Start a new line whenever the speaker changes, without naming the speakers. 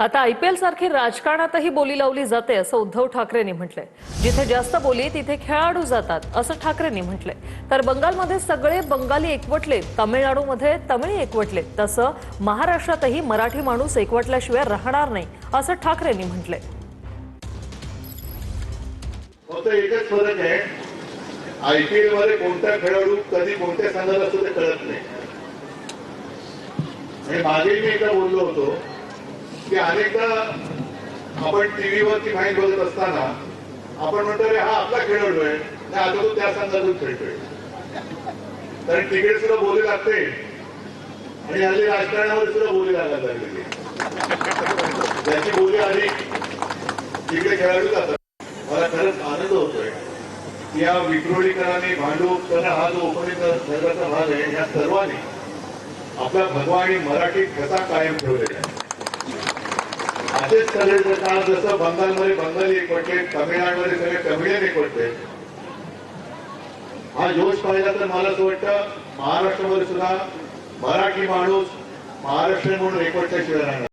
आता आयपीएल सारखी राजकारणातही बोली लावली जाते असं उद्धव ठाकरेंनी म्हटलंय। जिथे जास्त बोली तिथे खेळाडू जातात असं ठाकरेंनी म्हटलंय। तर बंगालमध्ये सगळे बंगाली एकवटले, तामिळनाडूमध्ये तमिळ एकवटले, तसं महाराष्ट्रातही मराठी माणूस एकवटल्याशिवाय राहणार नाही असं ठाकरेंनी म्हटलंय।
फक्त एकच फरक आहे, आयपीएल मध्ये कोणता खेळाडू कधी कोणत्या संघात असतो ते कळत नाही। आणि मागे मी एकदा बोललो होतो की अनेकदा आपण टीव्हीवरती मॅच बघत असताना आपण म्हणतो रे हा आपला खेळाडू आहे, नाही आता तो त्या संघातून खेळतोय, कारण क्रिकेट सुद्धा बोली लागते आणि हल्ली राजकारणावर सुद्धा बोली लागायला लागलेली। त्याची बोली आली तिकडे खेळाडू जातात। मला खरंच आनंद होतोय की या विक्रोळीकरांनी भांडूप करणं हा जो उपनिषदाचा भाग आहे, या सर्वांनी आपला भगवा आणि मराठी ठसा कायम ठेवलेला आहे। असेच सगळे जसं बंगालमध्ये बंगाली एकवटले, तामिळनाडूमध्ये सगळे तमिळन एकवटले, हा जोश पाहिला तर मला असं वाटतं महाराष्ट्रामध्ये सुद्धा मराठी माणूस महाराष्ट्रीयन म्हणून एकवटल्याशिवाय राहणार।